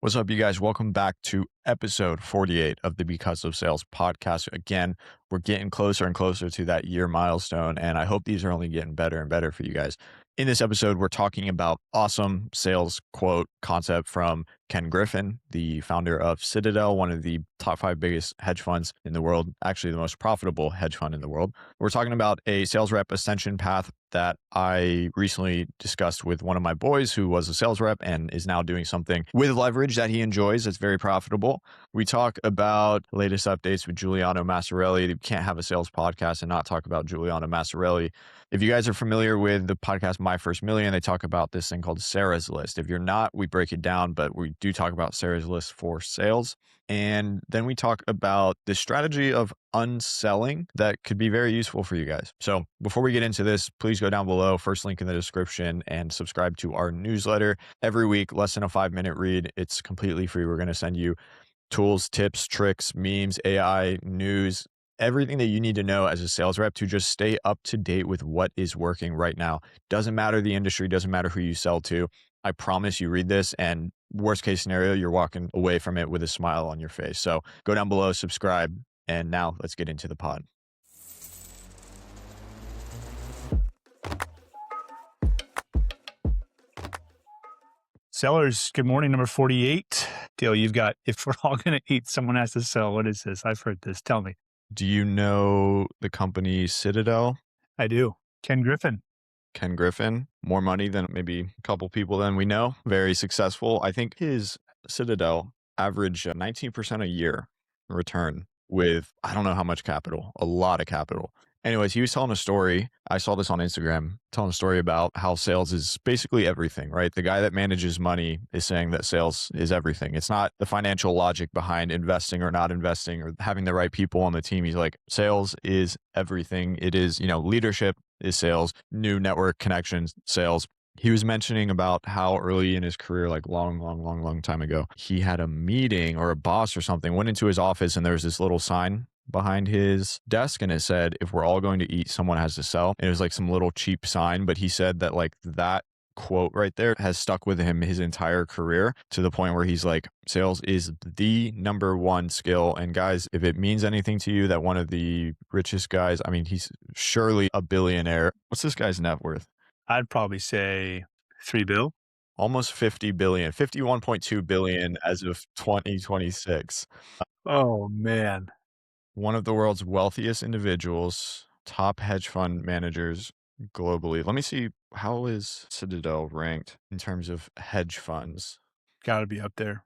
What's up, you guys? Welcome back to episode 48 of the Because of Sales podcast. Again, we're getting closer and closer to that year milestone, and I hope these are only getting better and better for you guys. In this episode, we're talking about awesome sales quote concept from Ken Griffin, the founder of Citadel, one of the top 5 biggest hedge funds in the world, actually the most profitable hedge fund in the world. We're talking about a sales rep ascension path that I recently discussed with one of my boys who was a sales rep and is now doing something with leverage that he enjoys that's very profitable. We talk about latest updates with Giuliano Massarelli. You can't have a sales podcast and not talk about Giuliano Massarelli. If you guys are familiar with the podcast My First Million, they talk about this thing called Sarah's List. If you're not, we break it down, but we do talk about Sarah's List for sales. And then we talk about the strategy of unselling that could be very useful for you guys. So before we get into this, please go down below, first link in the description, and subscribe to our newsletter. Every week, less than a 5-minute read. It's completely free. We're going to send you tools, tips, tricks, memes, AI, news, everything that you need to know as a sales rep to just stay up to date with what is working right now. Doesn't matter the industry, doesn't matter who you sell to. I promise you read this, and worst case scenario, you're walking away from it with a smile on your face. So go down below, subscribe, and now let's get into the pod. Sellers, good morning, number 48. Dale, you've got, if we're all going to eat, someone has to sell. What is this? I've heard this. Tell me. Do you know the company Citadel? I do. Ken Griffin. Ken Griffin, more money than maybe a couple people than we know. Very successful. I think his Citadel averaged 19% a year return with, I don't know how much capital, a lot of capital. Anyways, he was telling a story. I saw this on Instagram, telling a story about how sales is basically everything, right? The guy that manages money is saying that sales is everything. It's not the financial logic behind investing or not investing or having the right people on the team. He's like, sales is everything. It is, leadership is sales, new network connections, sales. He was mentioning about how early in his career, like long time ago, he had a meeting or a boss or something, went into his office and there was this little sign behind his desk and it said, if we're all going to eat, someone has to sell. And it was like some little cheap sign, but he said that like that quote right there has stuck with him his entire career to the point where he's like, sales is the number one skill. And guys, if it means anything to you that one of the richest guys, I mean, he's surely a billionaire. What's this guy's net worth? I'd probably say $3 billion. Almost 50 billion, 51.2 billion as of 2026. Oh, man. One of the world's wealthiest individuals, top hedge fund managers globally. Let me see, how is Citadel ranked in terms of hedge funds? Got to be up there.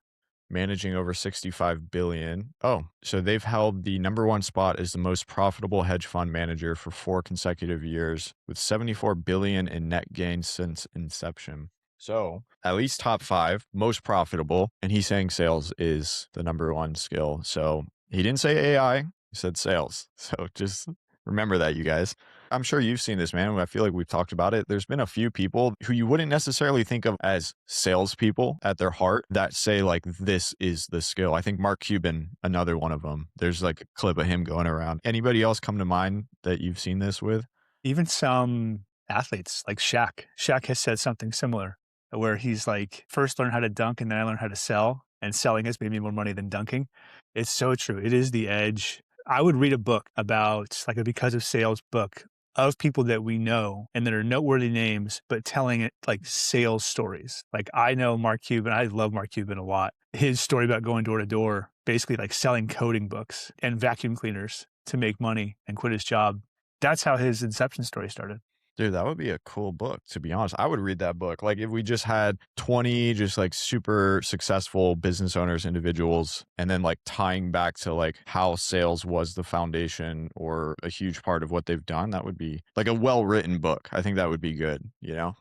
Managing over 65 billion. Oh, so they've held the number one spot as the most profitable hedge fund manager for 4 consecutive years with 74 billion in net gains since inception. So at least top 5, most profitable. And he's saying sales is the number one skill. So he didn't say AI, he said sales. So just remember that, you guys. I'm sure you've seen this, man. I feel like we've talked about it. There's been a few people who you wouldn't necessarily think of as salespeople at their heart that say like, this is the skill. I think Mark Cuban, another one of them. There's like a clip of him going around. Anybody else come to mind that you've seen this with? Even some athletes like Shaq. Shaq has said something similar where he's like, first learn how to dunk and then I learned how to sell. And selling has made me more money than dunking. It's so true. It is the edge. I would read a book about like a Because of Sales book of people that we know and that are noteworthy names, but telling it like sales stories. Like I know Mark Cuban. I love Mark Cuban a lot. His story about going door to door, basically like selling coding books and vacuum cleaners to make money and quit his job. That's how his inception story started. Dude, that would be a cool book, to be honest. I would read that book. Like if we just had 20 just like super successful business owners, individuals, and then like tying back to like how sales was the foundation or a huge part of what they've done, that would be like a well-written book. I think that would be good, Yeah,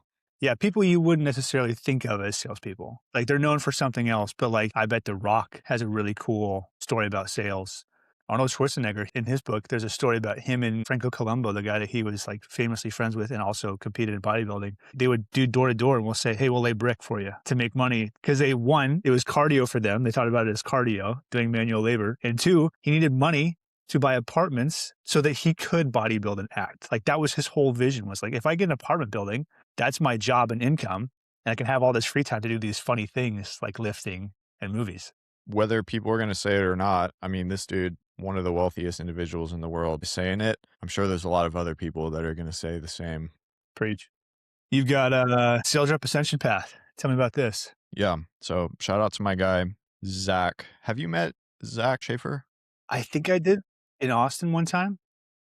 people you wouldn't necessarily think of as salespeople. Like they're known for something else, but like I bet The Rock has a really cool story about sales. Arnold Schwarzenegger, in his book, there's a story about him and Franco Columbu, the guy that he was like famously friends with and also competed in bodybuilding. They would do door to door and we'll say, hey, we'll lay brick for you to make money. Because it was cardio for them. They thought about it as cardio, doing manual labor. And 2, he needed money to buy apartments so that he could bodybuild and act. Like that was his whole vision, was like, if I get an apartment building, that's my job and income. And I can have all this free time to do these funny things like lifting and movies. Whether people are going to say it or not, I mean, this dude, one of the wealthiest individuals in the world, is saying it. I'm sure there's a lot of other people that are going to say the same. Preach. You've got a sales rep ascension path. Tell me about this. Yeah. So shout out to my guy, Zach. Have you met Zach Schaefer? I think I did in Austin one time.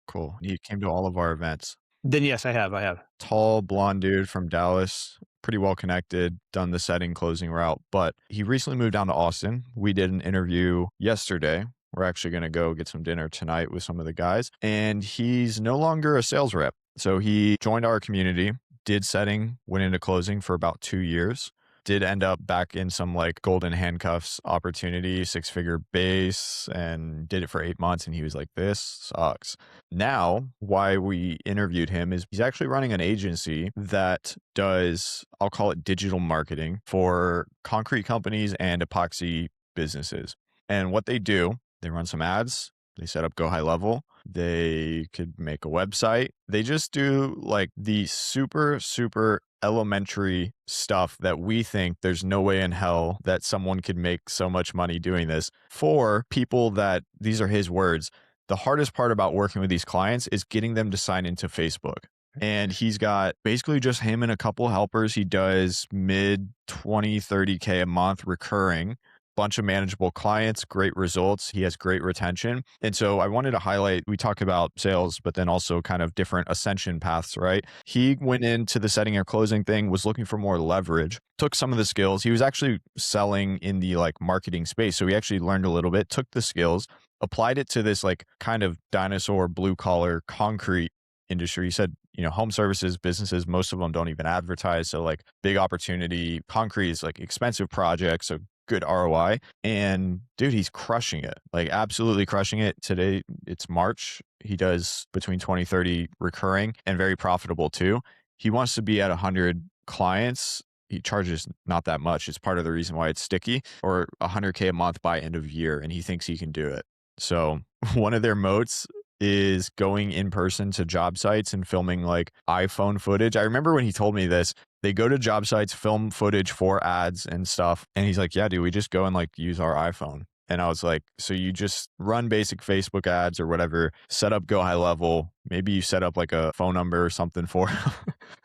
Cool. He came to all of our events. Then yes, I have. I have. Tall, blonde dude from Dallas, pretty well connected, done the setting closing route, but he recently moved down to Austin. We did an interview yesterday. We're actually going to go get some dinner tonight with some of the guys, and he's no longer a sales rep. So he joined our community, did setting, went into closing for about 2 years. Did end up back in some like golden handcuffs opportunity, 6-figure base, and did it for 8 months. And he was like, this sucks. Now, why we interviewed him is he's actually running an agency that does, I'll call it digital marketing for concrete companies and epoxy businesses. And what they do, they run some ads, they set up Go High Level, they could make a website. They just do like the super, super elementary stuff that we think there's no way in hell that someone could make so much money doing this for people that, these are his words, the hardest part about working with these clients is getting them to sign into Facebook. And he's got basically just him and a couple helpers. He does mid 20, 30K a month recurring, bunch of manageable clients, great results. He has great retention. And so I wanted to highlight, we talk about sales, but then also kind of different ascension paths, right? He went into the setting or closing thing, was looking for more leverage, took some of the skills. He was actually selling in the like marketing space. So he actually learned a little bit, took the skills, applied it to this like kind of dinosaur blue collar concrete industry. He said, home services businesses, most of them don't even advertise. So like big opportunity, concrete is like expensive projects. So good ROI. And dude, he's crushing it, like absolutely crushing it. Today, it's March. He does between 20, 30 recurring and very profitable too. He wants to be at 100 clients. He charges not that much. It's part of the reason why it's sticky, or 100K a month by end of year. And he thinks he can do it. So one of their moats is going in person to job sites and filming like iPhone footage. I remember when he told me this, they go to job sites, film footage for ads and stuff. And he's like, yeah, dude, we just go and like use our iPhone. And I was like, so you just run basic Facebook ads or whatever, set up Go High Level. Maybe you set up like a phone number or something for him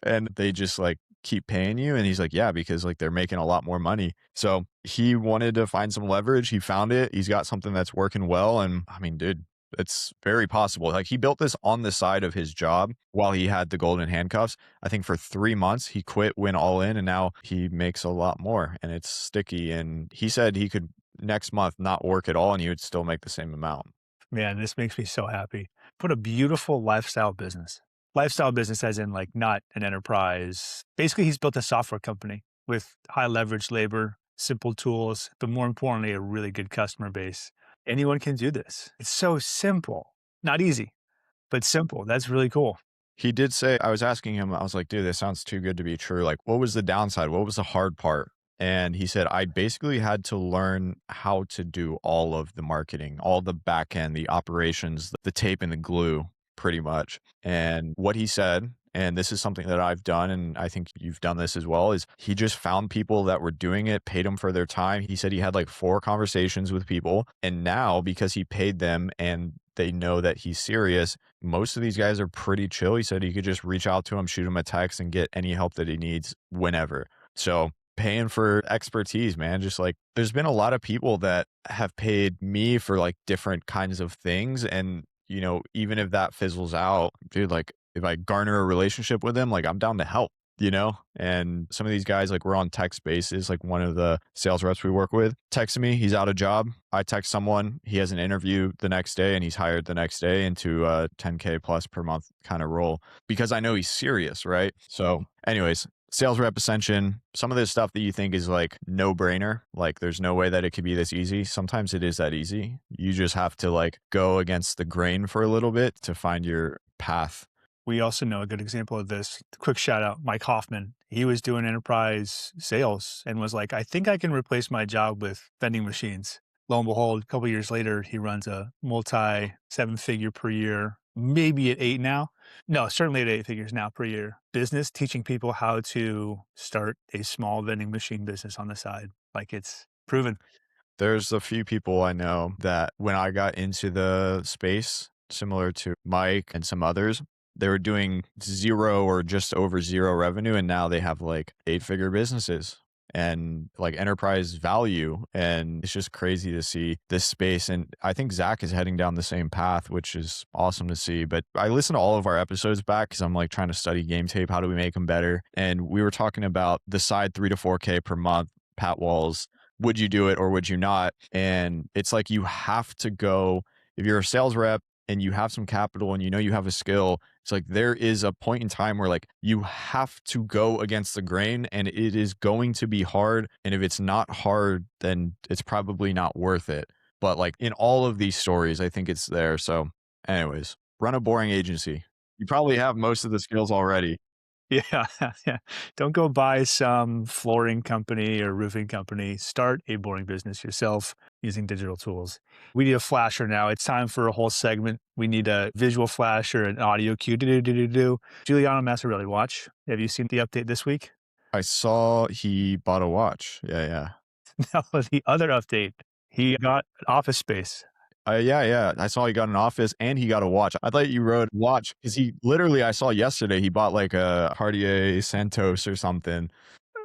and they just like keep paying you. And he's like, yeah, because like they're making a lot more money. So he wanted to find some leverage. He found it. He's got something that's working well. And I mean, dude, it's very possible. Like he built this on the side of his job while he had the golden handcuffs. I think for 3 months he quit, went all in, and now he makes a lot more and it's sticky. And he said he could next month not work at all and he would still make the same amount. Man, this makes me so happy. What a beautiful lifestyle business. Lifestyle business as in like not an enterprise. Basically, he's built a software company with high leverage labor, simple tools, but more importantly, a really good customer base. Anyone can do this. It's so simple. Not easy, but simple. That's really cool. He did say, I was asking him, I was like, dude, this sounds too good to be true. Like, what was the downside? What was the hard part? And he said, I basically had to learn how to do all of the marketing, all the back end, the operations, the tape and the glue, pretty much. And what he said, and this is something that I've done, and I think you've done this as well, is he just found people that were doing it, paid them for their time. He said he had like 4 conversations with people. And now, because he paid them and they know that he's serious, most of these guys are pretty chill. He said he could just reach out to him, shoot him a text, and get any help that he needs whenever. So paying for expertise, man. Just like there's been a lot of people that have paid me for like different kinds of things. And, even if that fizzles out, dude, like if I garner a relationship with them, like I'm down to help, And some of these guys, like we're on text basis, like one of the sales reps we work with texted me, he's out of job. I text someone, he has an interview the next day and he's hired the next day into a 10K plus per month kind of role because I know he's serious, right? So anyways, sales rep ascension, some of this stuff that you think is like no brainer, like there's no way that it could be this easy. Sometimes it is that easy. You just have to like go against the grain for a little bit to find your path. We also know a good example of this. Quick shout out, Mike Hoffman. He was doing enterprise sales and was like, I think I can replace my job with vending machines. Lo and behold, a couple of years later, he runs a multi 7-figure per year, maybe at 8 now. No, certainly at 8 figures now per year. Business, teaching people how to start a small vending machine business on the side. Like it's Proven. There's a few people I know that when I got into the space, similar to Mike and some others, they were doing zero or just over zero revenue. And now they have like 8-figure businesses and like enterprise value. And it's just crazy to see this space. And I think Zach is heading down the same path, which is awesome to see. But I listen to all of our episodes back because I'm like trying to study game tape. How do we make them better? And we were talking about the side 3 to 4K per month, Pat Walls. Would you do it or would you not? And it's like you have to go, if you're a sales rep and you have some capital and you know you have a skill, it's like there is a point in time where like you have to go against the grain and it is going to be hard. And if it's not hard, then it's probably not worth it. But like in all of these stories, I think it's there. So anyways, run a boring agency. You probably have most of the skills already. Yeah, yeah. Don't go buy some flooring company or roofing company. Start a boring business yourself using digital tools. We need a flasher now. It's time for a whole segment. We need a visual flasher, an audio cue. Do. Giuliano Massarelli watch. Have you seen the update this week? I saw he bought a watch. Yeah. Now, the other update, he got office space. Yeah. I saw he got an office and he got a watch. I thought you wrote watch because he literally, I saw yesterday, he bought like a Cartier Santos or something.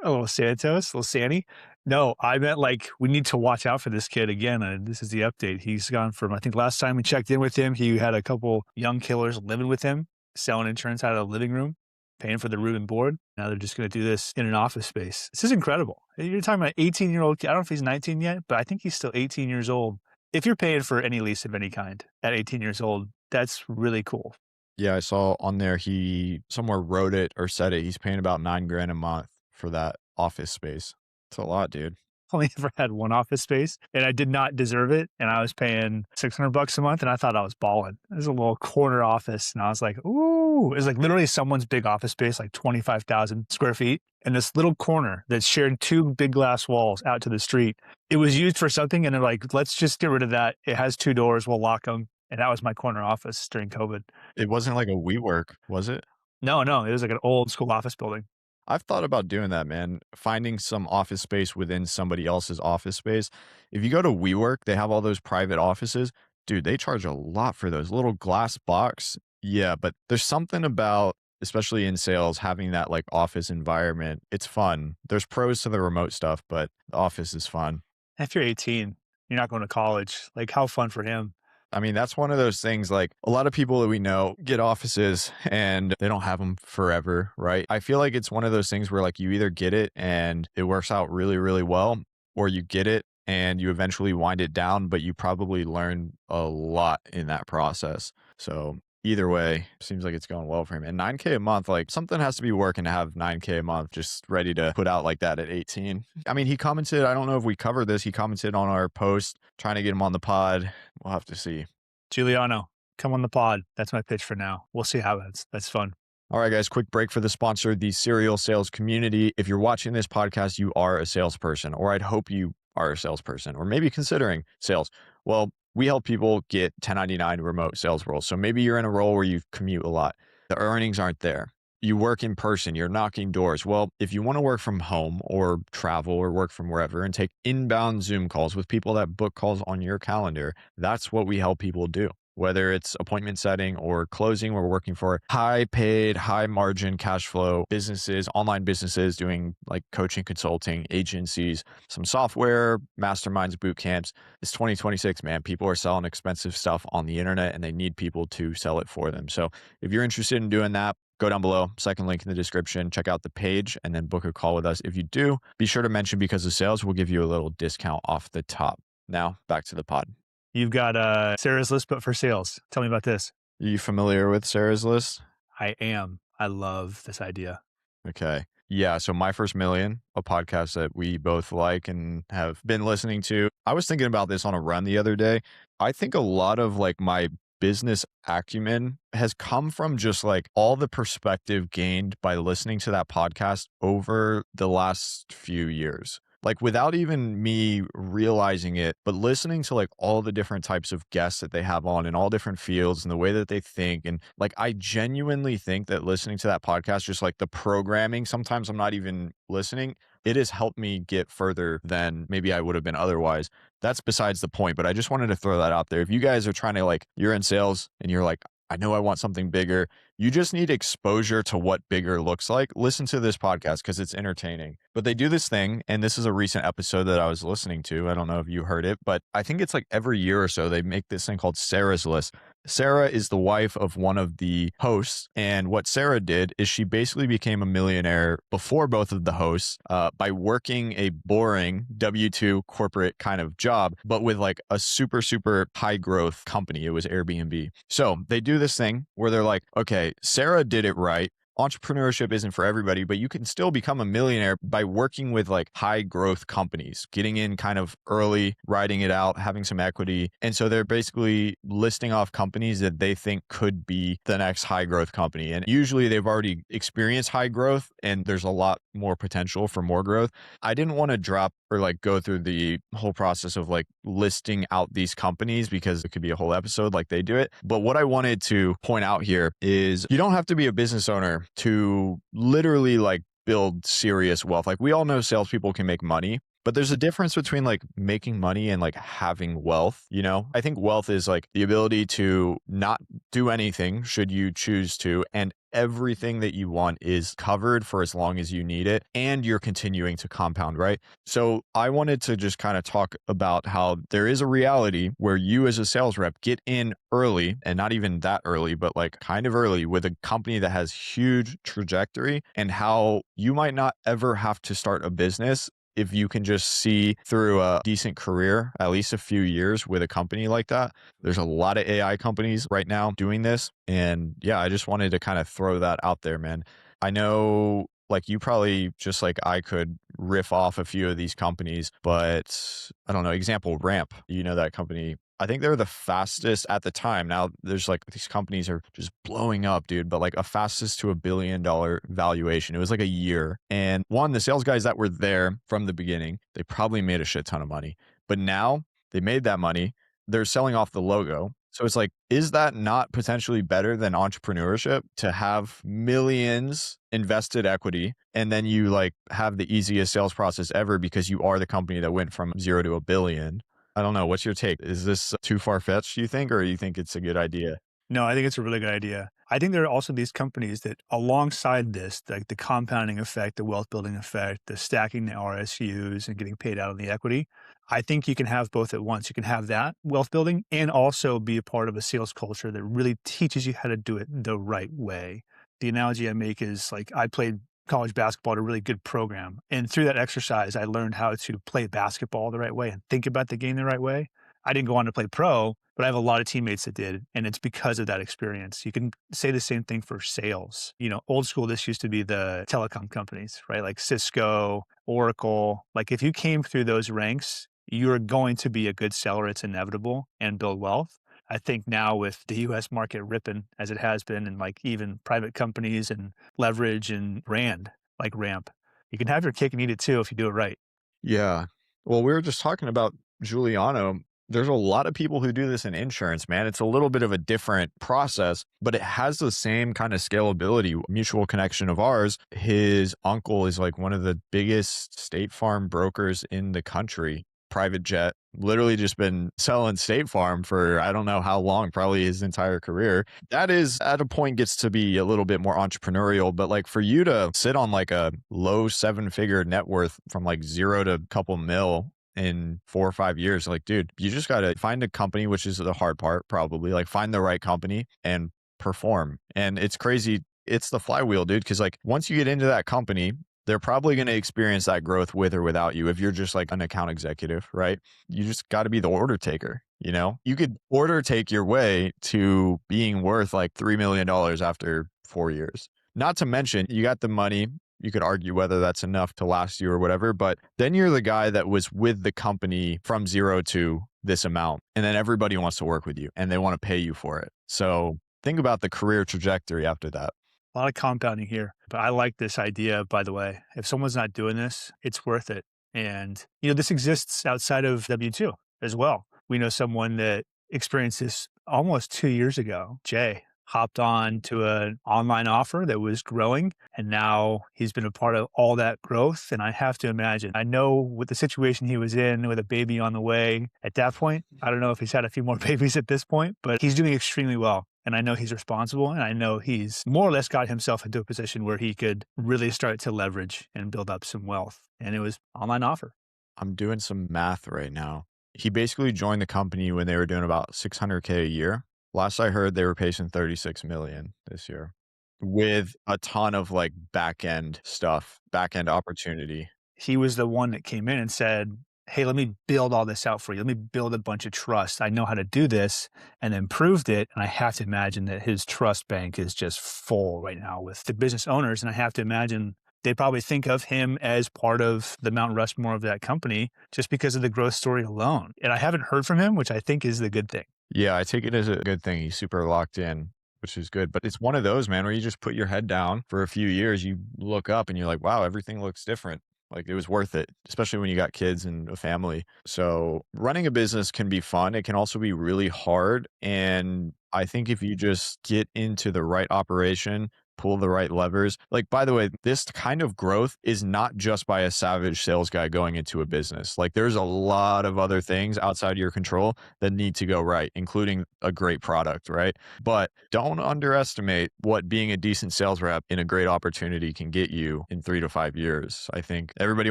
A little Santos, a little Sanny. No, I meant like we need to watch out for this kid again. And this is the update. He's gone from, I think last time we checked in with him, he had a couple young killers living with him, selling insurance out of the living room, paying for the room and board. Now they're just going to do this in an office space. This is incredible. You're talking about an 18-year-old kid. I don't know if he's 19 yet, but I think he's still 18 years old. If you're paying for any lease of any kind at 18 years old, that's really cool. Yeah, I saw on there he somewhere wrote it or said it. He's paying about $9,000 a month for that office space. It's a lot, dude. Only ever had one office space and I did not deserve it. And I was paying $600 a month and I thought I was balling. It was a little corner office. And I was like, ooh, it was like literally someone's big office space, like 25,000 square feet. And this little corner that shared 2 big glass walls out to the street. It was used for something. And they're like, let's just get rid of that. It has 2 doors. We'll lock them. And that was my corner office during COVID. It wasn't like a WeWork, was it? No, it was like an old school office building. I've thought about doing that, man. Finding some office space within somebody else's office space. If you go to WeWork, they have all those private offices. Dude, they charge a lot for those little glass box. Yeah, but there's something about, especially in sales, having that like office environment. It's fun. There's pros to the remote stuff, but the office is fun. If you're 18, you're not going to college. Like, how fun for him. I mean, that's one of those things like a lot of people that we know get offices and they don't have them forever, right? I feel like it's one of those things where like you either get it and it works out really, really well, or you get it and you eventually wind it down, but you probably learn a lot in that process. So either way, seems like it's going well for him. And $9,000 a month, like something has to be working to have $9,000 a month just ready to put out like that at 18. I mean, he commented, I don't know if we covered this. He commented on our post trying to get him on the pod. We'll have to see. Giuliano, come on the pod. That's my pitch for now. We'll see how that's fun. All right, guys, quick break for the sponsor, the Serial Sales Community. If you're watching this podcast, you are a salesperson, or I'd hope you are a salesperson, or maybe considering sales. Well, we help people get 1099 remote sales roles. So maybe you're in a role where you commute a lot. The earnings aren't there. You work in person, you're knocking doors. Well, if you want to work from home or travel or work from wherever and take inbound Zoom calls with people that book calls on your calendar, that's what we help people do. Whether it's appointment setting or closing, we're working for high paid, high margin cash flow businesses, online businesses doing like coaching, consulting, agencies, some software, masterminds, boot camps. It's 2026, man. People are selling expensive stuff on the internet and they need people to sell it for them. So if you're interested in doing that, go down below, second link in the description, check out the page and then book a call with us. If you do, be sure to mention Because of Sales. We'll give you a little discount off the top. Now back to the pod. You've got Sarah's List, but for sales. Tell me about this. Are you familiar with Sarah's List? I am. I love this idea. Okay. Yeah. So My First Million, a podcast that we both like and have been listening to. I was thinking about this on a run the other day. I think a lot of like my business acumen has come from just like all the perspective gained by listening to that podcast over the last few years. like without even me realizing it, but listening to like all the different types of guests that they have on in all different fields and the way that they think. And like, I genuinely think that listening to that podcast, just like the programming, sometimes I'm not even listening. It has helped me get further than maybe I would have been otherwise. That's besides the point, but I just wanted to throw that out there. If you guys are trying to like, you're in sales and you're like, I know I want something bigger. You just need exposure to what bigger looks like. Listen to this podcast because it's entertaining. But they do this thing, and this is a recent episode that I was listening to. I don't know if you heard it, but I think it's like every year or so, they make this thing called Sarah's List. Sarah is the wife of one of the hosts. And what Sarah did is she basically became a millionaire before both of the hosts by working a boring W-2 corporate kind of job, but with like a super, super high growth company. It was Airbnb. So they do this thing where they're like, okay, Sarah did it right. Entrepreneurship isn't for everybody, but you can still become a millionaire by working with like high growth companies, getting in kind of early, riding it out, having some equity. And so they're basically listing off companies that they think could be the next high growth company. And usually they've already experienced high growth and there's a lot more potential for more growth. I didn't want to drop or like go through the whole process of like listing out these companies because it could be a whole episode like they do it. But what I wanted to point out here is you don't have to be a business owner to literally like build serious wealth. Like we all know salespeople can make money, but there's a difference between like making money and like having wealth. You know, I think wealth is like the ability to not do anything should you choose to, and everything that you want is covered for as long as you need it, and you're continuing to compound, right? So I wanted to just kind of talk about how there is a reality where you as a sales rep get in early, and not even that early, but like kind of early with a company that has huge trajectory, and how you might not ever have to start a business if you can just see through a decent career, at least a few years with a company like that. There's a lot of AI companies right now doing this. And yeah, I just wanted to kind of throw that out there, man. I know like you probably just like I could riff off a few of these companies, but I don't know, example, Ramp, you know, that company. I think they're the fastest at the time. Now there's like these companies are just blowing up, dude, but like a fastest to $1 billion valuation. It was like a year. And one, the sales guys that were there from the beginning, they probably made a shit ton of money, but now they made that money. They're selling off the logo. So it's like, is that not potentially better than entrepreneurship to have millions invested equity and then you like have the easiest sales process ever because you are the company that went from 0 to a billion? I don't know. What's your take? Is this too far-fetched, you think, or you think it's a good idea? No, I think it's a really good idea. I think there are also these companies that alongside this, like the compounding effect, the wealth building effect, the stacking the RSUs and getting paid out on the equity. I think you can have both at once. You can have that wealth building and also be a part of a sales culture that really teaches you how to do it the right way. The analogy I make is like I played college basketball at a really good program. And through that exercise, I learned how to play basketball the right way and think about the game the right way. I didn't go on to play pro, but I have a lot of teammates that did. And it's because of that experience. You can say the same thing for sales. You know, old school, this used to be the telecom companies, right? Like Cisco, Oracle. Like if you came through those ranks, you're going to be a good seller. It's inevitable and build wealth. I think now with the US market ripping as it has been, and like even private companies and leverage and brand like Ramp, you can have your cake and eat it too if you do it right. Yeah. Well, we were just talking about Giuliano. There's a lot of people who do this in insurance, man. It's a little bit of a different process, but it has the same kind of scalability. Mutual connection of ours, his uncle is like one of the biggest State Farm brokers in the country. Private jet, literally just been selling State Farm for I don't know how long, probably his entire career. That is at a point gets to be a little bit more entrepreneurial, but like for you to sit on like a low 7-figure net worth from like 0 to a couple mil in 4 or 5 years, like, dude, you just got to find a company, which is the hard part, probably like find the right company and perform. And it's crazy. It's the flywheel, dude. Cause like once you get into that company, they're probably going to experience that growth with or without you. If you're just like an account executive, right? You just got to be the order taker. You know, you could order take your way to being worth like $3 million after 4 years. Not to mention you got the money. You could argue whether that's enough to last you or whatever, but then you're the guy that was with the company from 0 to this amount. And then everybody wants to work with you and they want to pay you for it. So think about the career trajectory after that. A lot of compounding here, but I like this idea, by the way. If someone's not doing this, it's worth it. And, this exists outside of W2 as well. We know someone that experienced this almost 2 years ago. Jay hopped on to an online offer that was growing, and now he's been a part of all that growth. And I have to imagine, I know with the situation he was in with a baby on the way at that point, I don't know if he's had a few more babies at this point, but he's doing extremely well. And I know he's responsible, and I know he's more or less got himself into a position where he could really start to leverage and build up some wealth. And it was online offer. I'm doing some math right now. He basically joined the company when they were doing about 600K a year. Last I heard, they were pacing 36 million this year with a ton of like back end stuff, back end opportunity. He was the one that came in and said, hey, let me build all this out for you. Let me build a bunch of trust. I know how to do this, and then proved it. And I have to imagine that his trust bank is just full right now with the business owners. And I have to imagine they probably think of him as part of the Mount Rushmore of that company just because of the growth story alone. And I haven't heard from him, which I think is the good thing. Yeah, I take it as a good thing. He's super locked in, which is good. But it's one of those, man, where you just put your head down for a few years, you look up and you're like, wow, everything looks different. Like it was worth it, especially when you got kids and a family. So running a business can be fun. It can also be really hard. And I think if you just get into the right operation, pull the right levers. Like, by the way, this kind of growth is not just by a savage sales guy going into a business. Like there's a lot of other things outside your control that need to go right, including a great product, right? But don't underestimate what being a decent sales rep in a great opportunity can get you in 3 to 5 years. I think everybody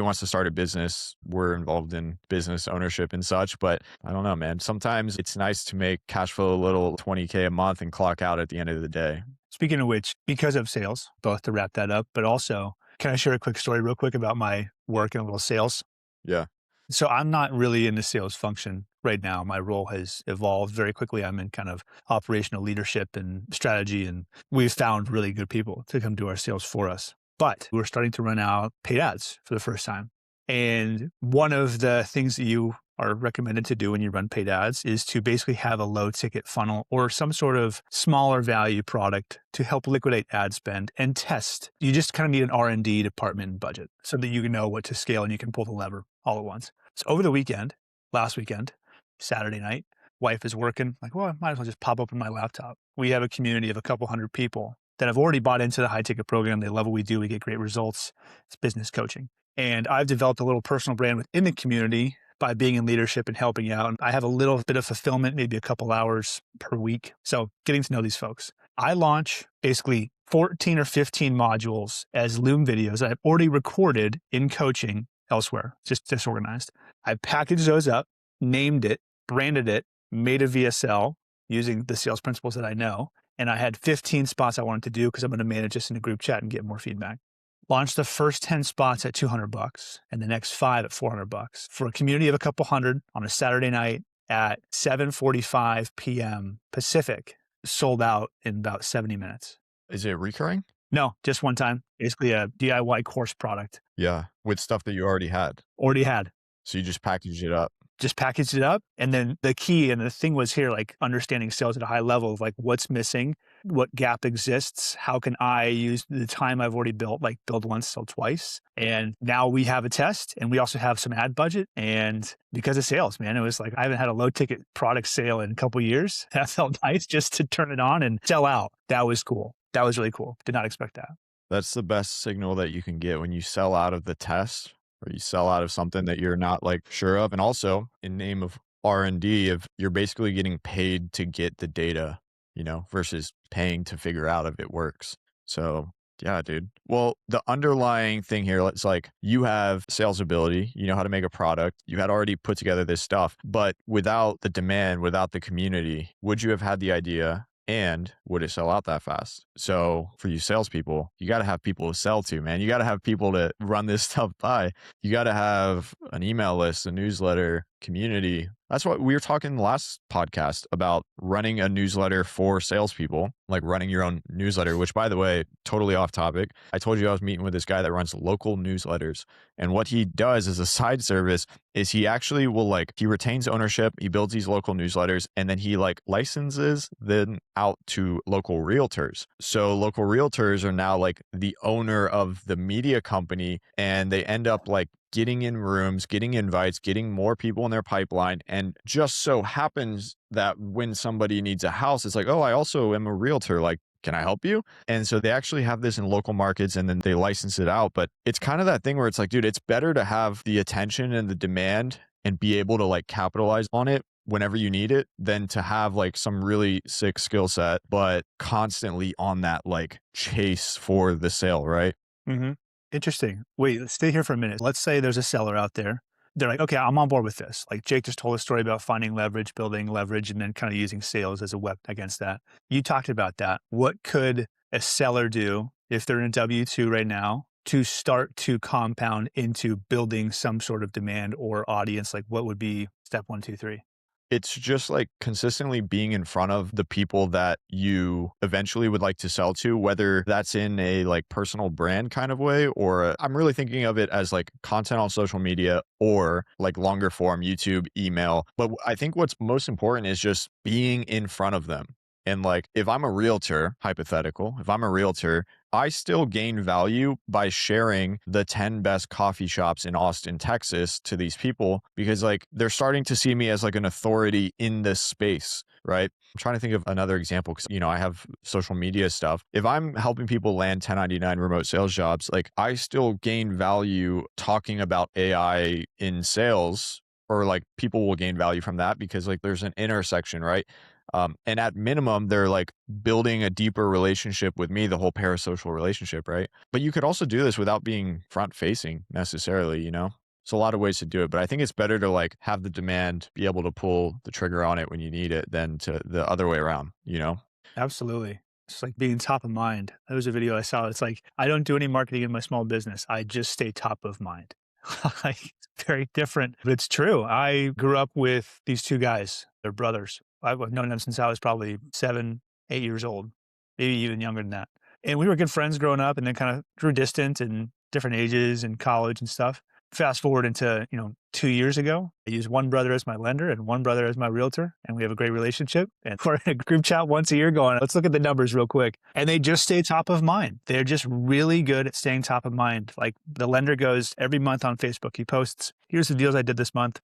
wants to start a business. We're involved in business ownership and such, but I don't know, man. Sometimes it's nice to make cash flow a little 20K a month and clock out at the end of the day. Speaking of which, because of sales, both to wrap that up, but also, can I share a quick story real quick about my work in a little sales? Yeah. So I'm not really in the sales function right now. My role has evolved very quickly. I'm in kind of operational leadership and strategy, and we've found really good people to come do our sales for us. But we're starting to run out paid ads for the first time. And one of the things that you are recommended to do when you run paid ads is to basically have a low ticket funnel or some sort of smaller value product to help liquidate ad spend and test. You just kind of need an R&D department and budget so that you can know what to scale and you can pull the lever all at once. So over the weekend, last weekend, Saturday night, wife is working. Like, well, I might as well just pop open my laptop. We have a community of a couple hundred people that have already bought into the high ticket program. They love what we do. We get great results. It's business coaching. And I've developed a little personal brand within the community by being in leadership and helping out. I have a little bit of fulfillment, maybe a couple hours per week. So getting to know these folks. I launch basically 14 or 15 modules as Loom videos that I've already recorded in coaching elsewhere, just disorganized. I packaged those up, named it, branded it, made a VSL using the sales principles that I know. And I had 15 spots I wanted to do because I'm going to manage this in a group chat and get more feedback. Launched the first 10 spots at $200 and the next 5 at $400 for a community of a couple hundred on a Saturday night at 7:45 p.m. Pacific. Sold out in about 70 minutes. Is it recurring? No, just one time. Basically a DIY course product. Yeah. With stuff that you already had. Already had. So you just packaged it up. Just packaged it up. And then the key and the thing was here, like understanding sales at a high level of like what's missing, what gap exists, how can I use the time I've already built, like build once, sell twice. And now we have a test and we also have some ad budget. And because of sales, man, it was like, I haven't had a low ticket product sale in a couple of years. That felt nice just to turn it on and sell out. That was cool. That was really cool. Did not expect that. That's the best signal that you can get when you sell out of the test or you sell out of something that you're not like sure of. And also in name of R&D, if you're basically getting paid to get the data, versus paying to figure out if it works. So yeah, dude. Well, the underlying thing here, it's like you have sales ability, you know how to make a product, you had already put together this stuff, but without the demand, without the community, would you have had the idea? And would it sell out that fast? So for you salespeople, you got to have people to sell to, man. You got to have people to run this stuff by. You got to have an email list, a newsletter, community. That's what we were talking in the last podcast about, running a newsletter for salespeople, like running your own newsletter, which, by the way, totally off topic. I told you I was meeting with this guy that runs local newsletters. And what he does as a side service is he actually will he retains ownership. He builds these local newsletters and then he licenses them out to local realtors. So local realtors are now the owner of the media company and they end up getting in rooms, getting invites, getting more people in their pipeline. And just so happens that when somebody needs a house, it's like, oh, I also am a realtor. Like, can I help you? And so they actually have this in local markets and then they license it out. But it's kind of that thing where it's like, dude, it's better to have the attention and the demand and be able to like capitalize on it whenever you need it than to have like some really sick skill set, but constantly on that like chase for the sale, right? Mhm. Interesting. Wait, let's stay here for a minute. Let's say there's a seller out there. They're like, okay, I'm on board with this. Like Jake just told a story about finding leverage, building leverage, and then kind of using sales as a weapon against that. You talked about that. What could a seller do if they're in a W-2 right now to start to compound into building some sort of demand or audience? Like what would be step one, two, three? It's just like consistently being in front of the people that you eventually would like to sell to, whether that's in a like personal brand kind of way, or I'm really thinking of it as like content on social media or like longer form YouTube, email. But I think what's most important is just being in front of them. And like, if I'm a realtor, hypothetical, if I'm a realtor, I still gain value by sharing the 10 best coffee shops in Austin, Texas to these people because like they're starting to see me as like an authority in this space, right? I'm trying to think of another example because, I have social media stuff. If I'm helping people land 1099 remote sales jobs, like I still gain value talking about AI in sales or like people will gain value from that because like there's an intersection, right? And at minimum, they're like building a deeper relationship with me, the whole parasocial relationship, right? But you could also do this without being front facing necessarily. It's a lot of ways to do it, but I think it's better to like have the demand, be able to pull the trigger on it when you need it than to the other way around. Absolutely. It's like being top of mind. There was a video I saw. It's like, I don't do any marketing in my small business. I just stay top of mind. Like, it's very different, but it's true. I grew up with these two guys. They're brothers. I've known them since I was probably 7, 8 years old, maybe even younger than that. And we were good friends growing up and then kind of grew distant in different ages in college and stuff. Fast forward into, 2 years ago, I use one brother as my lender and one brother as my realtor, and we have a great relationship. And we're in a group chat once a year going, let's look at the numbers real quick. And they just stay top of mind. They're just really good at staying top of mind. Like the lender goes every month on Facebook, he posts, here's the deals I did this month.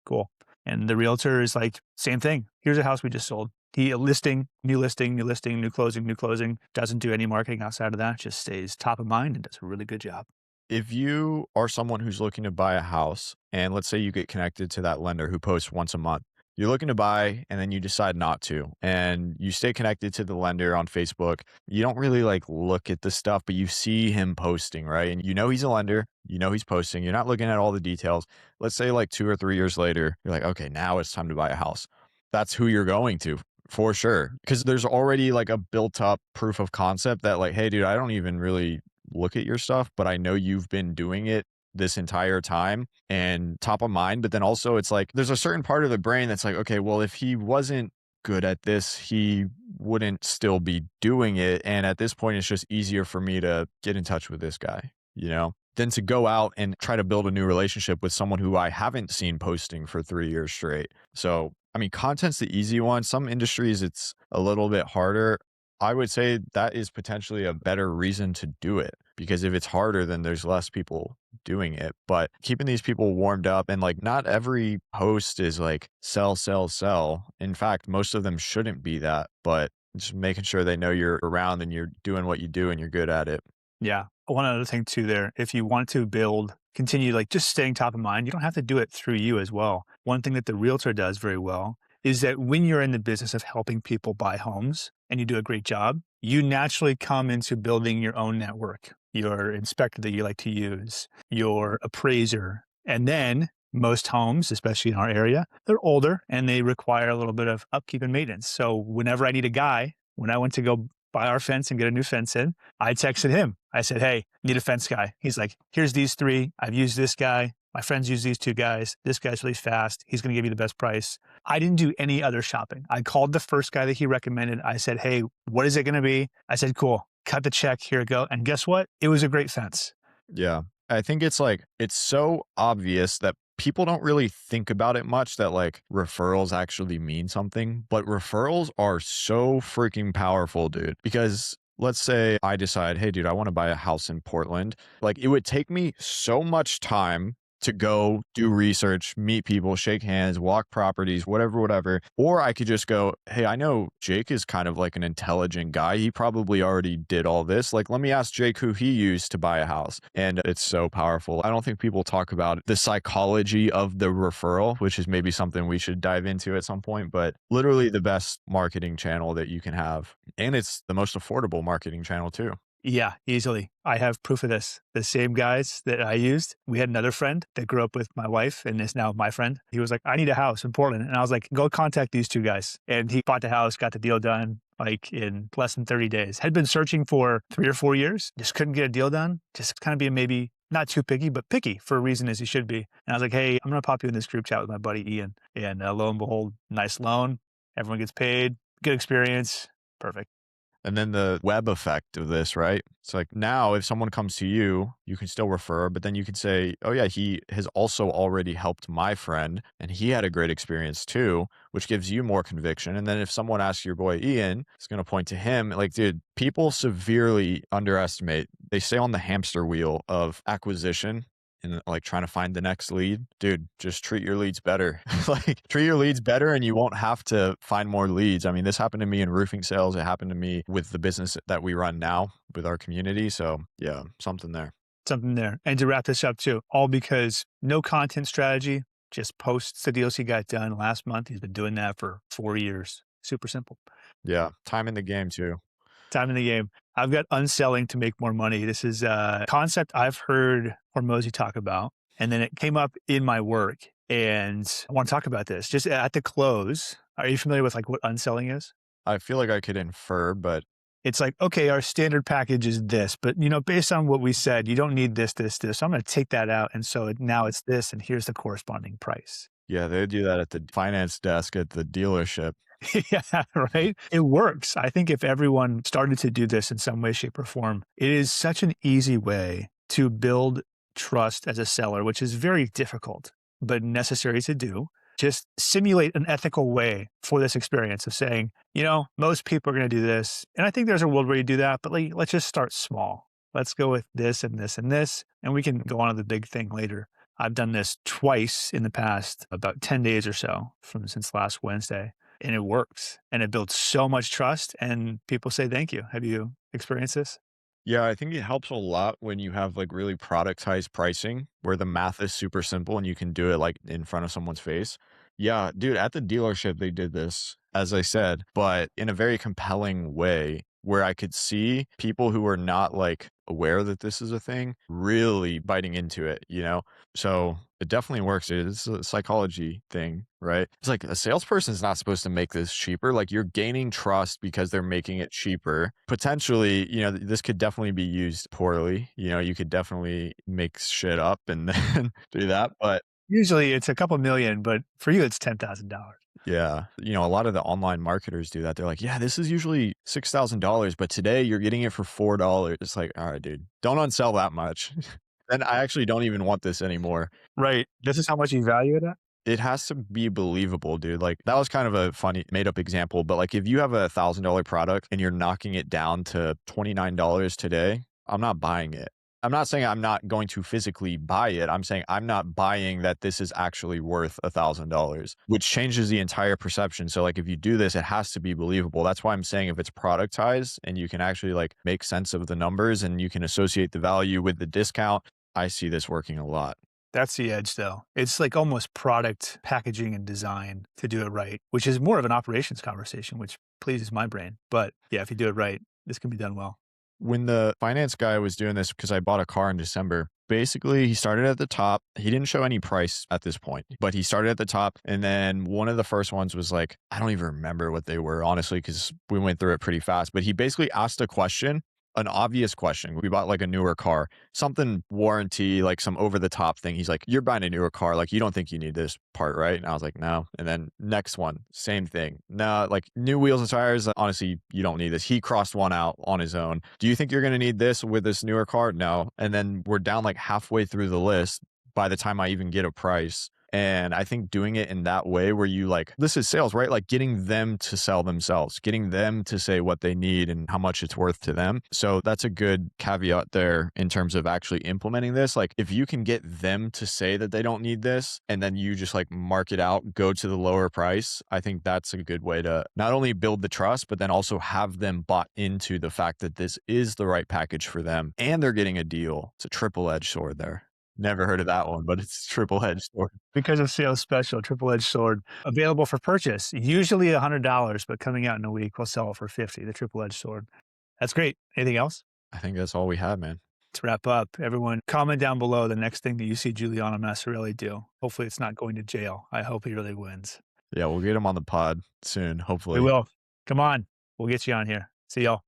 Cool. And the realtor is like, same thing. Here's a house we just sold. He listing, new listing, new listing, new closing, new closing. Doesn't do any marketing outside of that. Just stays top of mind and does a really good job. If you are someone who's looking to buy a house, and let's say you get connected to that lender who posts once a month, you're looking to buy and then you decide not to, and you stay connected to the lender on Facebook, you don't really like look at the stuff, but you see him posting, right? And he's a lender, he's posting, you're not looking at all the details. Let's say like 2 or 3 years later, you're like, okay, now it's time to buy a house. That's who you're going to. For sure. Because there's already like a built up proof of concept that like, hey, dude, I don't even really look at your stuff, but I know you've been doing it this entire time and top of mind. But then also it's like there's a certain part of the brain that's like, okay, well, if he wasn't good at this, he wouldn't still be doing it. And at this point, it's just easier for me to get in touch with this guy, than to go out and try to build a new relationship with someone who I haven't seen posting for 3 years straight. So, I mean, content's the easy one. Some industries, it's a little bit harder. I would say that is potentially a better reason to do it because if it's harder, then there's less people doing it. But keeping these people warmed up and like not every post is like sell, sell, sell. In fact, most of them shouldn't be that, but just making sure they know you're around and you're doing what you do and you're good at it. Yeah. One other thing too there, if you want to continue like just staying top of mind, you don't have to do it through you as well. One thing that the realtor does very well is that when you're in the business of helping people buy homes and you do a great job, you naturally come into building your own network, your inspector that you like to use, your appraiser. And then most homes, especially in our area, they're older and they require a little bit of upkeep and maintenance. So whenever I need a guy, when I went to go buy our fence and get a new fence in, I texted him. I said, hey, need a fence guy. He's like, here's these 3. I've used this guy. My friends use these 2 guys. This guy's really fast. He's going to give you the best price. I didn't do any other shopping. I called the first guy that he recommended. I said, hey, what is it going to be? I said, cool. Cut the check. Here it go. And guess what? It was a great fence. Yeah. I think it's like, it's so obvious that people don't really think about it much that like referrals actually mean something, but referrals are so freaking powerful, dude, because let's say I decide, hey, dude, I want to buy a house in Portland. Like it would take me so much time to go do research, meet people, shake hands, walk properties, whatever. Or I could just go, hey, I know Jake is kind of like an intelligent guy. He probably already did all this. Like, let me ask Jake who he used to buy a house. And it's so powerful. I don't think people talk about the psychology of the referral, which is maybe something we should dive into at some point, but literally the best marketing channel that you can have. And it's the most affordable marketing channel too. Yeah, easily. I have proof of this. The same guys that I used, we had another friend that grew up with my wife and is now my friend. He was like, I need a house in Portland. And I was like, go contact these two guys. And he bought the house, got the deal done like in less than 30 days. Had been searching for 3 or 4 years, just couldn't get a deal done. Just kind of being maybe not too picky, but picky for a reason as he should be. And I was like, hey, I'm going to pop you in this group chat with my buddy Ian. And lo and behold, nice loan. Everyone gets paid, good experience. Perfect. And then the web effect of this, right? It's like now if someone comes to you, you can still refer, but then you can say, oh yeah, he has also already helped my friend and he had a great experience too, which gives you more conviction. And then if someone asks your boy Ian, it's going to point to him. Like, dude, people severely underestimate. They stay on the hamster wheel of acquisition and like trying to find the next lead. Dude, just treat your leads better. Like treat your leads better and you won't have to find more leads. I mean, this happened to me in roofing sales. It happened to me with the business that we run now with our community. So yeah, something there. Something there. And to wrap this up too, all because no content strategy, just posts the deals he got done last month. He's been doing that for 4 years. Super simple. Yeah. Time in the game too. Time in the game. I've got unselling to make more money. This is a concept I've heard Hormozy talk about, and then it came up in my work. And I want to talk about this just at the close. Are you familiar with like what unselling is? I feel like I could infer, but It's like, okay, our standard package is this, but based on what we said, you don't need this. So I'm going to take that out. And so now it's this, and here's the corresponding price. yeah, they do that at the finance desk at the dealership. Yeah, right. It works. I think if everyone started to do this in some way, shape, or form, it is such an easy way to build trust as a seller, which is very difficult, but necessary to do. Just simulate an ethical way for this experience of saying, most people are going to do this. And I think there's a world where you do that, but let's just start small. Let's go with this and this and this, and we can go on to the big thing later. I've done this twice in the past, about 10 days or so since last Wednesday. And it works and it builds so much trust and people say thank you. Have you experienced this? Yeah, I think it helps a lot when you have like really productized pricing where the math is super simple and you can do it like in front of someone's face. Yeah, dude, at the dealership, they did this, as I said, but in a very compelling way where I could see people who were not like aware that this is a thing really biting into it. So it definitely works. It's a psychology thing, right? It's like a salesperson is not supposed to make this cheaper. Like you're gaining trust because they're making it cheaper. Potentially, this could definitely be used poorly. You could definitely make shit up and then do that. But Usually it's a couple million, but for you, it's $10,000. yeah, a lot of the online marketers do that. They're like, yeah, this is usually $6,000, but today you're getting it for $4. It's like, all right, dude, don't unsell that much. Then I actually don't even want this anymore. Right. This is how much you value it at? It has to be believable, dude. Like that was kind of a funny made up example, but like if you have a $1,000 product and you're knocking it down to $29 today, I'm not buying it. I'm not saying I'm not going to physically buy it. I'm saying I'm not buying that this is actually worth $1,000, which changes the entire perception. So like if you do this, it has to be believable. That's why I'm saying if it's productized and you can actually like make sense of the numbers and you can associate the value with the discount, I see this working a lot. That's the edge though. It's like almost product packaging and design to do it right, which is more of an operations conversation, which pleases my brain. But yeah, if you do it right, this can be done well. When the finance guy was doing this, because I bought a car in December, basically he started at the top. He didn't show any price at this point, but he started at the top. And then one of the first ones was like, I don't even remember what they were, honestly, because we went through it pretty fast. But he basically asked a question, an obvious question. We bought like a newer car, something warranty, like some over the top thing. He's like, you're buying a newer car. Like, you don't think you need this part, right? And I was like, no. And then next one, same thing. No, like new wheels and tires. Honestly, you don't need this. He crossed one out on his own. Do you think you're going to need this with this newer car? No. And then we're down like halfway through the list by the time I even get a price. And I think doing it in that way where you like, this is sales, right? Like getting them to sell themselves, getting them to say what they need and how much it's worth to them. So that's a good caveat there in terms of actually implementing this. Like if you can get them to say that they don't need this and then you just like mark it out, go to the lower price, I think that's a good way to not only build the trust, but then also have them bought into the fact that this is the right package for them and they're getting a deal. It's a triple-edged sword there. Never heard of that one, but it's triple-edged sword. Because of sales special, triple-edged sword, available for purchase, usually $100, but coming out in a week, we'll sell it for 50, the triple-edged sword. That's great. Anything else? I think that's all we have, man. To wrap up, everyone comment down below the next thing that you see Giuliano Massarelli do. Hopefully it's not going to jail. I hope he really wins. Yeah, we'll get him on the pod soon, hopefully. We will. Come on. We'll get you on here. See y'all.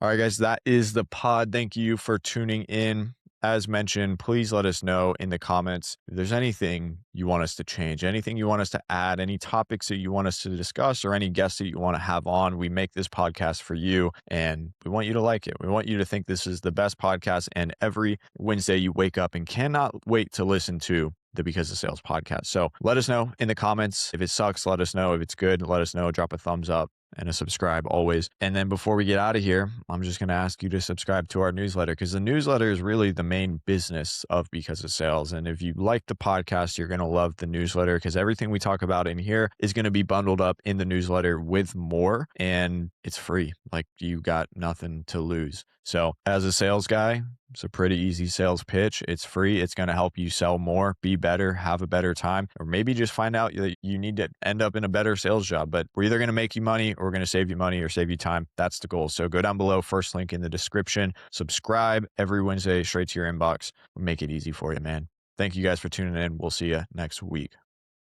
All right, guys, that is the pod. Thank you for tuning in. As mentioned, please let us know in the comments if there's anything you want us to change, anything you want us to add, any topics that you want us to discuss, or any guests that you want to have on. We make this podcast for you, and we want you to like it. We want you to think this is the best podcast, and every Wednesday you wake up and cannot wait to listen to the Because of Sales podcast. So let us know in the comments. If it sucks, let us know. If it's good, let us know. Drop a thumbs up and a subscribe always. And then before we get out of here, I'm just going to ask you to subscribe to our newsletter because the newsletter is really the main business of Because of Sales. And if you like the podcast, you're going to love the newsletter because everything we talk about in here is going to be bundled up in the newsletter with more, and it's free. Like you got nothing to lose. So as a sales guy, it's a pretty easy sales pitch. It's free. It's going to help you sell more, be better, have a better time, or maybe just find out that you need to end up in a better sales job. But we're either going to make you money or we're going to save you money or save you time. That's the goal. So go down below, first link in the description, subscribe every Wednesday straight to your inbox. We'll make it easy for you, man. Thank you guys for tuning in. We'll see you next week.